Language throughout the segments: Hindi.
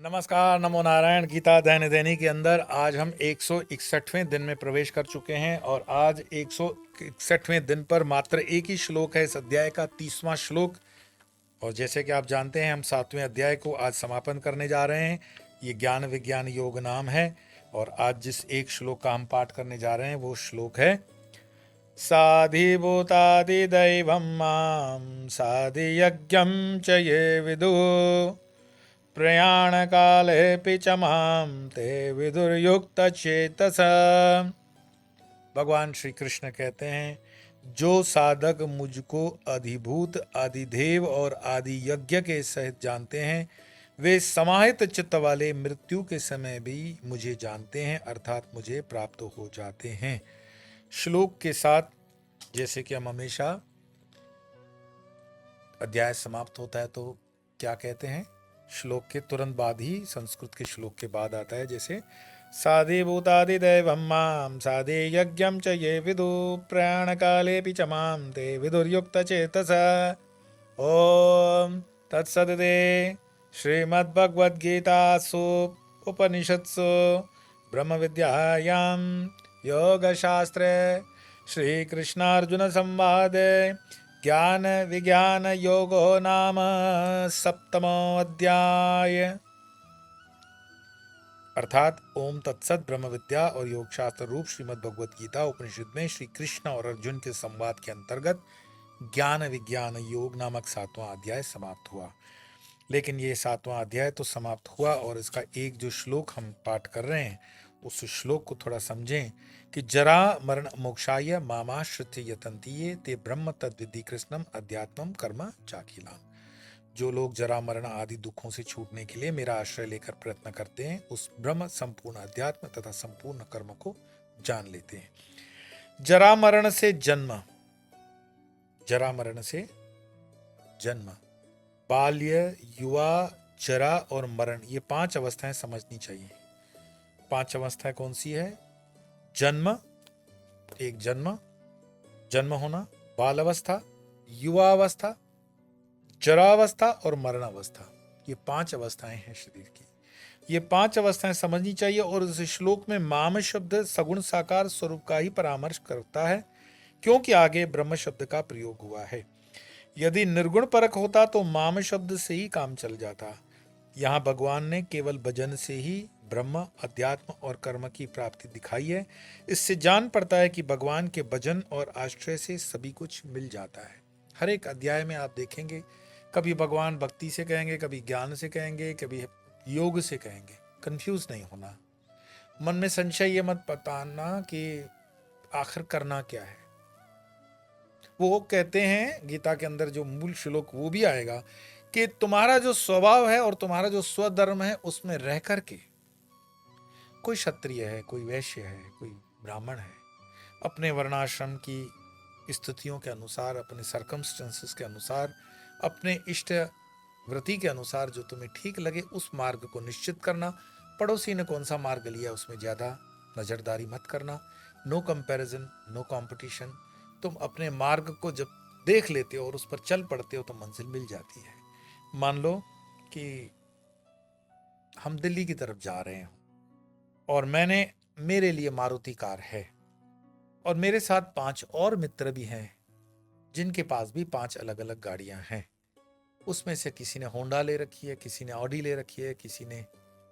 नमस्कार, नमो नारायण। गीता दैन्य दैनिक के अंदर आज हम 161वें दिन में प्रवेश कर चुके हैं और आज 161वें दिन पर मात्र एक ही श्लोक है इस अध्याय का, 30वां श्लोक। और जैसे कि आप जानते हैं, हम 7वें अध्याय को आज समापन करने जा रहे हैं। ये ज्ञान विज्ञान योग नाम है और आज जिस एक श्लोक का हम पाठ करने जा रहे हैं वो श्लोक है साधिभूतादिदैवं मां साधियज्ञं च ये विदु प्रयाणकालेऽपि च मां ते विदुर्युक्तचेतस। भगवान श्री कृष्ण कहते हैं, जो साधक मुझको अधिभूत, आदिदेव और आदि यज्ञ के सहित जानते हैं, वे समाहित चित्त वाले मृत्यु के समय भी मुझे जानते हैं, अर्थात मुझे प्राप्त हो जाते हैं। श्लोक के साथ, जैसे कि हम हमेशा अध्याय समाप्त होता है तो क्या कहते हैं, श्लोक के तुरंत बाद ही संस्कृत के श्लोक के बाद आता है, जैसे साधे भूतादिदैवं मां साधे यज्ञं च ये विदु प्रयाण कालेऽपि च मां ते विदुर्युक्तचेतसा। ओम तत्सदिते श्रीमद्भगवद्गीतासु उपनिषत्सु ब्रह्म विद्यायां योगशास्त्रे श्रीकृष्णार्जुन संवादे ज्ञान विज्ञान योगो नाम सप्तमो अध्याय, अर्थात ओम तत्सत ब्रह्म विद्या और योग शास्त्र रूप श्रीमद् भगवत गीता उपनिषद में श्री कृष्ण और अर्जुन के संवाद के अंतर्गत ज्ञान विज्ञान योग नामक 7वां अध्याय समाप्त हुआ। लेकिन ये 7वां अध्याय तो समाप्त हुआ और इसका एक जो श्लोक हम पाठ कर रहे हैं उस श्लोक को थोड़ा समझें कि जरा मरण मोक्षाय मामाश्रित्य यतन्ति ते ब्रह्म तद्विद्धि कृष्णम अध्यात्मम कर्म चाखिलाम। जो लोग जरा मरण आदि दुखों से छूटने के लिए मेरा आश्रय लेकर प्रयत्न करते हैं, उस ब्रह्म संपूर्ण अध्यात्म तथा संपूर्ण कर्म को जान लेते हैं। जरा मरण से जन्म, जरा मरण से जन्म, बाल्य, युवा, जरा और मरण, ये 5 अवस्थाएं समझनी चाहिए। 5 अवस्थाएं कौन सी है? जन्म, एक जन्म होना, बाल अवस्था, युवा अवस्था, जरावस्था और मरण अवस्था, ये 5 अवस्थाएं हैं शरीर की। ये 5 अवस्थाएं समझनी चाहिए। और इस श्लोक में माम शब्द सगुण साकार स्वरूप का ही परामर्श करता है, क्योंकि आगे ब्रह्म शब्द का प्रयोग हुआ है। यदि निर्गुण परक होता तो माम शब्द से ही काम चल जाता। यहाँ भगवान ने केवल भजन से ही ब्रह्म, अध्यात्म और कर्म की प्राप्ति दिखाई है। इससे जान पड़ता है कि भगवान के भजन और आश्रय से सभी कुछ मिल जाता है। हर एक अध्याय में आप देखेंगे, कभी भगवान भक्ति से कहेंगे, कभी ज्ञान से कहेंगे, कभी योग से कहेंगे। कंफ्यूज नहीं होना, मन में संशय ये मत बताना कि आखिर करना क्या है। वो कहते हैं गीता के अंदर जो मूल श्लोक वो भी आएगा कि तुम्हारा जो स्वभाव है और तुम्हारा जो स्वधर्म है उसमें रह करके, कोई क्षत्रिय है, कोई वैश्य है, कोई ब्राह्मण है, अपने वर्णाश्रम की स्थितियों के अनुसार, अपने सर्कमस्टेंसेस के अनुसार, अपने इष्ट व्रति के अनुसार जो तुम्हें ठीक लगे उस मार्ग को निश्चित करना। पड़ोसी ने कौन सा मार्ग लिया उसमें ज्यादा नजरदारी मत करना। No comparison, no competition. तुम अपने मार्ग को जब देख लेते हो और उस पर चल पड़ते हो तो मंजिल मिल जाती है। मान लो कि हम दिल्ली की तरफ जा रहे हैं और मेरे लिए मारुति कार है और मेरे साथ 5 और मित्र भी हैं जिनके पास भी 5 अलग अलग गाड़ियां हैं। उसमें से किसी ने होंडा ले रखी है, किसी ने ऑडी ले रखी है, किसी ने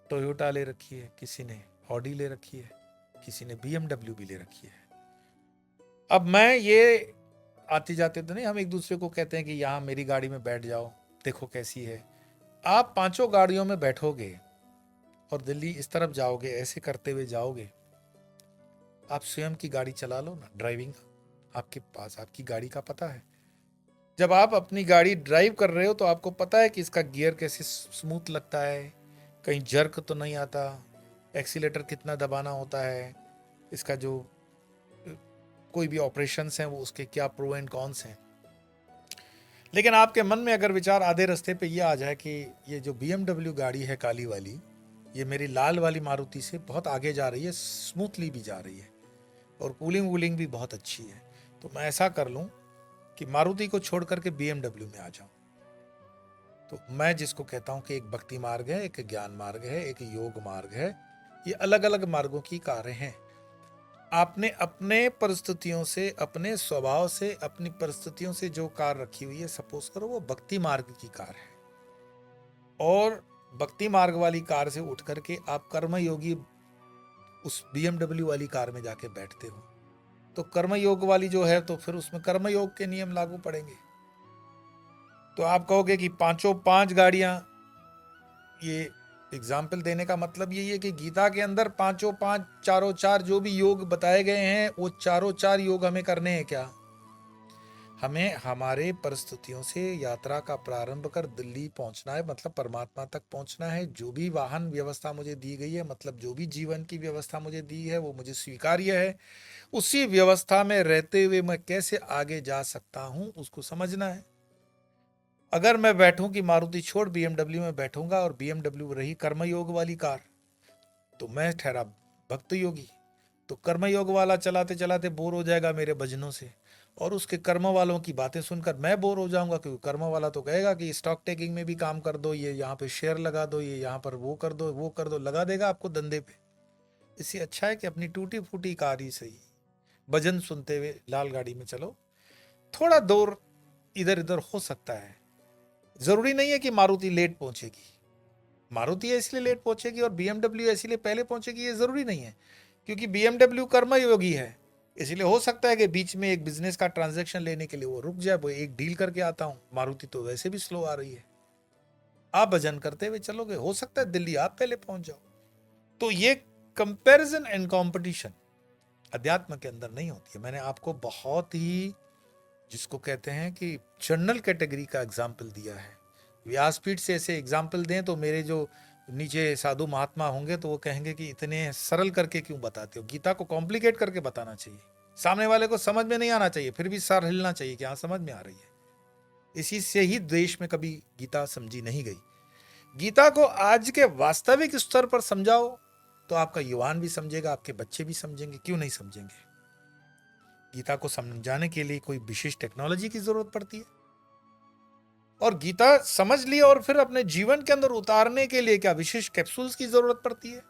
टोयोटा ले रखी है, किसी ने ऑडी ले रखी है, किसी ने BMW भी ले रखी है। अब मैं ये आते जाते तो नहीं, हम एक दूसरे को कहते हैं कि यहाँ मेरी गाड़ी में बैठ जाओ, देखो कैसी है। आप 5 गाड़ियों में बैठोगे और दिल्ली इस तरफ जाओगे, ऐसे करते हुए जाओगे। आप स्वयं की गाड़ी चला लो ना, ड्राइविंग आपके पास आपकी गाड़ी का पता है। जब आप अपनी गाड़ी ड्राइव कर रहे हो तो आपको पता है कि इसका गियर कैसे स्मूथ लगता है, कहीं जर्क तो नहीं आता, एक्सीलेटर कितना दबाना होता है, इसका जो कोई भी ऑपरेशंस हैं वो उसके क्या प्रो एंड कॉन्स हैं। लेकिन आपके मन में अगर विचार आधे रास्ते पे ये आ जाए कि ये जो BMW गाड़ी है काली वाली, ये मेरी लाल वाली मारुति से बहुत आगे जा रही है, स्मूथली भी जा रही है और कूलिंग वूलिंग भी बहुत अच्छी है, तो मैं ऐसा कर लूं कि मारुति को छोड़ करके BMW में आ जाऊं। तो मैं जिसको कहता हूं कि एक भक्ति मार्ग है, एक ज्ञान मार्ग है, एक योग मार्ग है, ये अलग अलग मार्गों की कारें हैं। आपने अपने परिस्थितियों से, अपने स्वभाव से, अपनी परिस्थितियों से जो कार रखी हुई है, सपोज करो वो भक्ति मार्ग की कार है, और भक्ति मार्ग वाली कार से उठ करके आप कर्मयोगी उस BMW वाली कार में जाके बैठते हो, तो कर्मयोग वाली जो है, तो फिर उसमें कर्मयोग के नियम लागू पड़ेंगे। तो आप कहोगे कि पांचों पांच गाड़ियां, ये एग्जाम्पल देने का मतलब यही है कि गीता के अंदर पांचों पांच, चारों चार जो भी योग बताए गए हैं, वो चारों चार योग हमें करने हैं क्या? हमें हमारे परिस्थितियों से यात्रा का प्रारंभ कर दिल्ली पहुंचना है, मतलब परमात्मा तक पहुंचना है। जो भी वाहन व्यवस्था मुझे दी गई है, मतलब जो भी जीवन की व्यवस्था मुझे दी है, वो मुझे स्वीकार्य है। उसी व्यवस्था में रहते हुए मैं कैसे आगे जा सकता हूं, उसको समझना है। अगर मैं बैठूं कि मारुति छोड़ BMW में बैठूंगा और BMW रही कर्मयोग वाली कार, तो मैं ठहरा भक्त योगी। तो कर्मयोग वाला चलाते चलाते बोर हो जाएगा मेरे भजनों से, और उसके कर्म वालों की बातें सुनकर मैं बोर हो जाऊंगा, क्योंकि कर्म वाला तो कहेगा कि स्टॉक टेकिंग में भी काम कर दो, ये यहाँ पे शेयर लगा दो, ये यहाँ पर वो कर दो, वो कर दो, लगा देगा आपको धंधे पे। इससे अच्छा है कि अपनी टूटी फूटी कार ही सही, भजन सुनते हुए लाल गाड़ी में चलो। थोड़ा दूर इधर इधर हो सकता है, जरूरी नहीं है कि मारुति लेट पहुंचेगी। मारुति है इसलिए लेट पहुंचेगी और BMW है इसलिए पहले पहुंचेगी, ये जरूरी नहीं है। क्योंकि BMW कर्मयोगी है, इसलिए हो सकता है कि बीच में एक बिजनेस का ट्रांजैक्शन लेने के लिए वो रुक जाए, वो एक डील करके आता हूं। मारुति तो वैसे भी स्लो आ रही है, आप भजन करते हुए चलोगे, हो सकता है दिल्ली आप पहले पहुंच जाओ। तो ये कंपैरिजन एंड कंपटीशन अध्यात्म के अंदर नहीं होती है। मैंने आपको बहुत ही, जिसको कहते हैं कि जनरल कैटेगरी का एग्जाम्पल दिया है। व्यासपीठ से ऐसे एग्जाम्पल दें तो मेरे जो नीचे साधु महात्मा होंगे तो वो कहेंगे कि इतने सरल करके क्यों बताते हो, गीता को कॉम्प्लिकेट करके बताना चाहिए, सामने वाले को समझ में नहीं आना चाहिए, फिर भी सर हिलना चाहिए कि हाँ समझ में आ रही है। इसी से ही देश में कभी गीता समझी नहीं गई। गीता को आज के वास्तविक स्तर पर समझाओ तो आपका युवान भी समझेगा, आपके बच्चे भी समझेंगे, क्यों नहीं समझेंगे। गीता को समझाने के लिए कोई विशेष टेक्नोलॉजी की जरूरत पड़ती है, और गीता समझ लिया और फिर अपने जीवन के अंदर उतारने के लिए क्या विशेष कैप्सूल्स की जरूरत पड़ती है,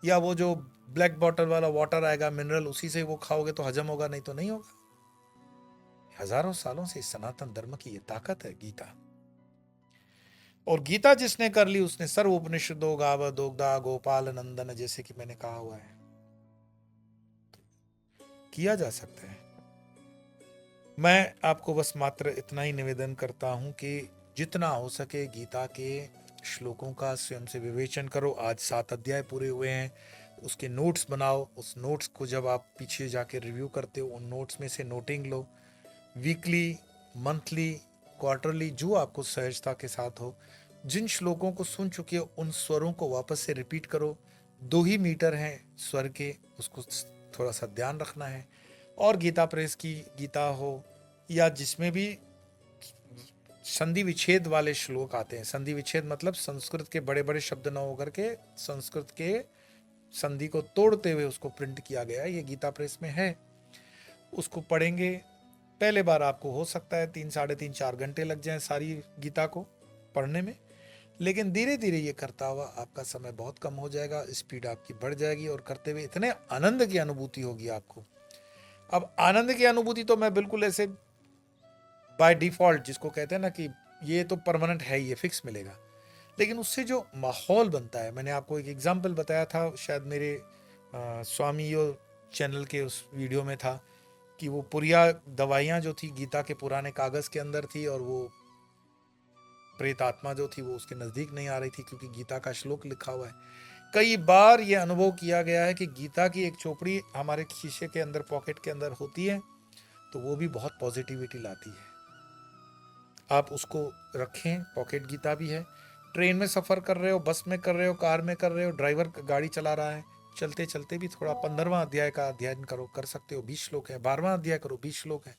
या वो जो ब्लैक बॉटल वाला वाटर आएगा मिनरल, उसी से वो खाओगे तो हजम होगा, नहीं तो नहीं होगा। हजारों सालों से सनातन धर्म की ये ताकत है गीता। और गीता जिसने कर ली उसने सर्व उपनिषदों गाव दोग्धा गोपाल नंदन, जैसे कि मैंने कहा हुआ है, किया जा सकता है। मैं आपको बस मात्र इतना ही निवेदन करता हूं कि जितना हो सके गीता के श्लोकों का स्वयं से विवेचन करो। आज 7 अध्याय पूरे हुए हैं, उसके नोट्स बनाओ। उस नोट्स को जब आप पीछे जाके रिव्यू करते हो, उन नोट्स में से नोटिंग लो, वीकली, मंथली, क्वार्टरली, जो आपको सहजता के साथ हो। जिन श्लोकों को सुन चुके हो उन स्वरों को वापस से रिपीट करो। 2 ही मीटर हैं स्वर के, उसको थोड़ा सा ध्यान रखना है। और गीता प्रेस की गीता हो या जिसमें भी संधि विच्छेद वाले श्लोक आते हैं, संधि विच्छेद मतलब संस्कृत के बड़े बड़े शब्द न होकर के संस्कृत के संधि को तोड़ते हुए उसको प्रिंट किया गया है, ये गीता प्रेस में है। उसको पढ़ेंगे। पहले बार आपको हो सकता है 3, साढ़े 3, 4 घंटे लग जाएं सारी गीता को पढ़ने में, लेकिन धीरे धीरे ये करता हुआ आपका समय बहुत कम हो जाएगा, स्पीड आपकी बढ़ जाएगी, और करते हुए इतने आनंद की अनुभूति होगी आपको। अब आनंद की अनुभूति तो मैं बिल्कुल ऐसे बाय डिफॉल्ट, जिसको कहते हैं ना कि ये तो परमानेंट है, ये फिक्स मिलेगा, लेकिन उससे जो माहौल बनता है, मैंने आपको एक एग्जाम्पल बताया था शायद मेरे स्वामी यो चैनल के उस वीडियो में था, कि वो पुरिया दवाइयाँ जो थी गीता के पुराने कागज के अंदर थी, और वो प्रेत आत्मा जो थी वो उसके नजदीक नहीं आ रही थी, क्योंकि गीता का श्लोक लिखा हुआ है। कई बार ये अनुभव किया गया है कि गीता की एक चोपड़ी हमारे शीशे के अंदर, पॉकेट के अंदर होती है, तो वो भी बहुत पॉजिटिविटी लाती है। आप उसको रखें, पॉकेट गीता भी है। ट्रेन में सफ़र कर रहे हो, बस में कर रहे हो, कार में कर रहे हो, ड्राइवर गाड़ी चला रहा है, चलते चलते भी थोड़ा 15वां अध्याय का अध्ययन करो, कर सकते हो, 20 श्लोक है। 12वां अध्याय करो, 20 श्लोक है।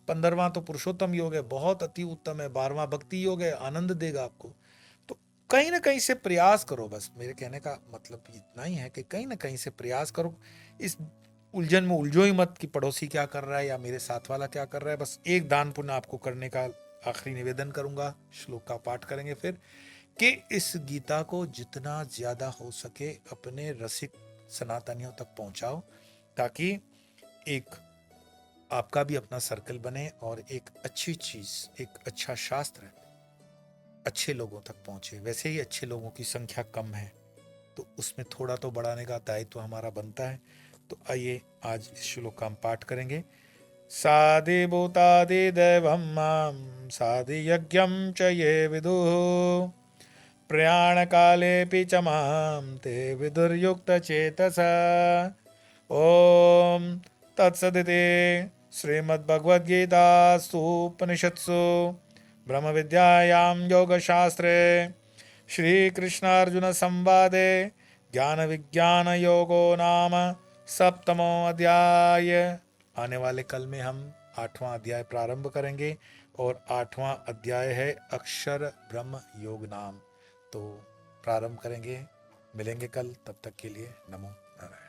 15वां तो पुरुषोत्तम योग है, बहुत अति उत्तम है। 12वां भक्ति योग है, आनंद देगा आपको। तो कहीं ना कहीं से प्रयास करो, बस मेरे कहने का मतलब इतना ही है कि कहीं ना कहीं से प्रयास करो। इस उलझन में उलझो ही मत कि पड़ोसी क्या कर रहा है या मेरे साथ वाला क्या कर रहा है। बस एक दान पुण्य आपको करने का आखिरी निवेदन करूंगा, श्लोक का पाठ करेंगे फिर, कि इस गीता को जितना ज्यादा हो सके अपने रसिक सनातनियों तक पहुंचाओ, ताकि एक आपका भी अपना सर्कल बने और एक अच्छी चीज, एक अच्छा शास्त्र अच्छे लोगों तक पहुंचे। वैसे ही अच्छे लोगों की संख्या कम है, तो उसमें थोड़ा तो बढ़ाने का दायित्व हमारा बनता है। तो आइए आज इस श्लोक का हम पाठ करेंगे। साधि भूतादि दैवं मां साधि यज्ञं च ये विदुः प्रयाण कालेऽपि च मां ते विदुर्युक्तचेतसा। ओम तत्सदिति श्रीमद्भगवद्गीतासु उपनिषत्सु ब्रह्म विद्यायां योगशास्त्रे श्रीकृष्णार्जुन संवादे ज्ञान विज्ञान योगो नाम सप्तमो अध्याय। आने वाले कल में हम 8वां अध्याय प्रारंभ करेंगे और 8वां अध्याय है अक्षर ब्रह्म योग नाम। तो प्रारंभ करेंगे, मिलेंगे कल, तब तक के लिए नमो नारायण।